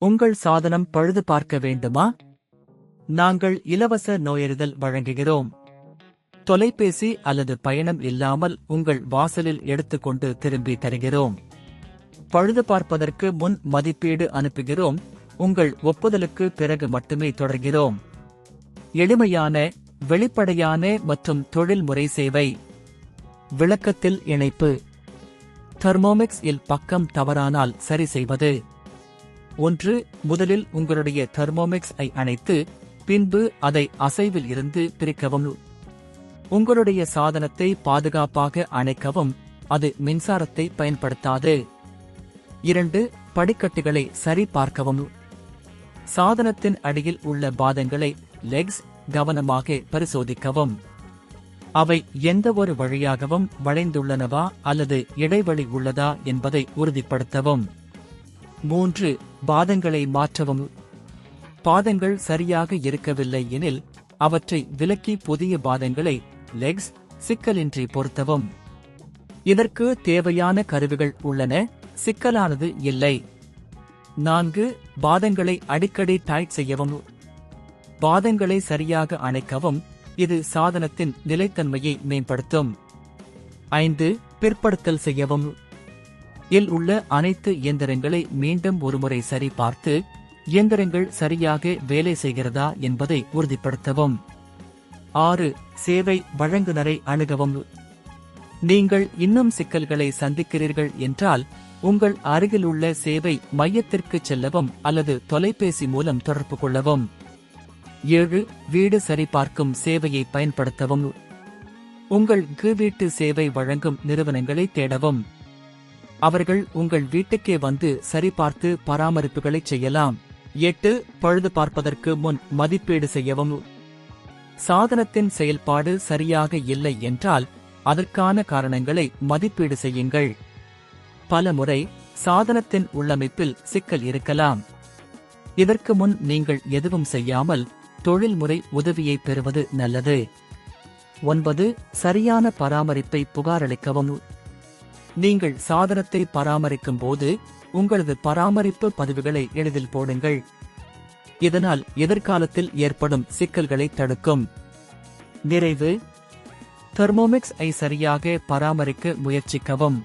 உங்கள் சாதனம் பழுது பார்க்க வேண்டுமா? நாங்கள் இலவச நோயறிதல் வழங்குகிறோம். தொலைபேசி அல்லது பயணம் இல்லாமல் உங்கள் வாசலில் எடுத்துக்கொண்டு திரும்பி தருகிறோம். பழுது பார்ப்பதற்கு முன் மதிப்பீடு அனுப்புகிறோம். உங்கள் ஒப்புதலுக்கு பிறகு மட்டுமே தொடர்கிறோம். எளிமையான, வெளிப்படையான மற்றும் தொழில்முறை சேவை. விளக்கத்தில் இணைப்பு. தெர்மோமிக்ஸ் இல் பக்கம் தவறானால் சரி செய்வது. 1. முதலில் உங்களுடைய தெர்மோமிக்ஸ் ஐ அணைத்து பின்பு அதை அசைவில் இருந்து பிரிக்கவும். உங்களுடைய சாதனத்தை பாதுகாப்பாக அணைக்கவும், அது மின்சாரத்தை பயன்படுத்தாது. 2. படிக்கட்டுகளை சரி பார்க்கவும். சாதனத்தின் அடியில் உள்ள பாதங்களை லெக்ஸ் கவனமாக பரிசோதிக்கவும். அவை எந்த ஒரு வழியாகவும் வளைந்துள்ளனவா அல்லது இடைவெளி உள்ளதா என்பதை உறுதிப்படுத்தவும். 3. பாதங்களை மாற்றவும். பாதங்கள் சரியாக இருக்கவில்லை எனில் அவற்றை விலக்கி புதிய பாதங்களை லெக்ஸ் சிக்கலின்றி பொருத்தவும். இதற்கு தேவையான கருவிகள் உள்ளன, சிக்கலானது இல்லை. 4. பாதங்களை அடிக்கடி டைட் செய்யவும். பாதங்களை சரியாக அணைக்கவும், இது சாதனத்தின் நிலைத்தன்மையை மேம்படுத்தும். 5. பிற்படுத்தல் செய்யவும். இல் உள்ள அனைத்து இயந்திரங்களை மீண்டும் ஒருமுறை சரி பார்த்து இயந்திரங்கள் சரியாக வேலை செய்கிறதா என்பதை உறுதிப்படுத்தவும். 6. சேவை வழங்குநரை அணுகவும். நீங்கள் இன்னும் சிக்கல்களை சந்திக்கிறீர்கள் என்றால் உங்கள் அருகிலுள்ள சேவை மையத்திற்கு செல்லவும் அல்லது தொலைபேசி மூலம் தொடர்பு கொள்ளவும். 7. வீடு சரிபார்க்கும் சேவையை பயன்படுத்தவும். உங்கள் வீட்டு சேவை வழங்கும் நிறுவனங்களை தேடவும். அவர்கள் உங்கள் வீட்டுக்கே வந்து சரிபார்த்து பராமரிப்புகளை செய்யலாம். 8. பழுது பார்ப்பதற்கு முன் மதிப்பீடு செய்யவும். சாதனத்தின் செயல்பாடு சரியாக இல்லை என்றால் அதற்கான காரணங்களை மதிப்பீடு செய்யுங்கள். பல முறை சாதனத்தின் உள்ளமைப்பில் சிக்கல் இருக்கலாம். இதற்கு முன் நீங்கள் எதுவும் செய்யாமல் தொழில்முறை உதவியை பெறுவது நல்லது. 9. சரியான பராமரிப்பை புகாரளிக்கவும். நீங்கள் சாதனத்தை பராமரிக்கும் போது உங்களது பராமரிப்பு பதிவுகளை எளிதில் போடுங்கள். இதனால் எதிர்காலத்தில் ஏற்படும் சிக்கல்களை தடுக்கும். நிறைவு. தெர்மோமிக்ஸ் ஐ சரியாக பராமரிக்க முயற்சிக்கவும்.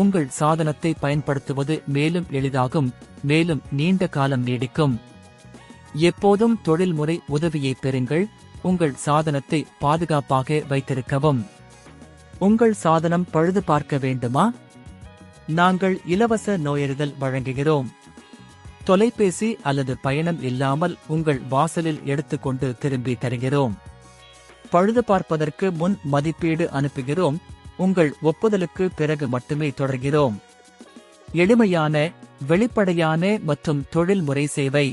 உங்கள் சாதனத்தை பயன்படுத்துவது மேலும் எளிதாகும், மேலும் நீண்ட காலம் நீடிக்கும். எப்போதும் தொழில்முறை உதவியை பெறுங்கள். உங்கள் சாதனத்தை பாதுகாப்பாக வைத்திருக்கவும். உங்கள் சாதனம் பழுது பார்க்க வேண்டுமா? நாங்கள் இலவச நோயறிதல் வழங்குகிறோம். தொலைபேசி அல்லது பயணம் இல்லாமல் உங்கள் வாசலில் எடுத்துக்கொண்டு திரும்பி தருகிறோம். பழுது பார்ப்பதற்கு முன் மதிப்பீடு அனுப்புகிறோம். உங்கள் ஒப்புதலுக்கு பிறகு மட்டுமே தொடர்கிறோம். எளிமையான, வெளிப்படையான மற்றும் தொழில்முறை சேவை.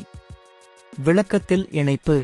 விளக்கத்தில் இணைப்பு.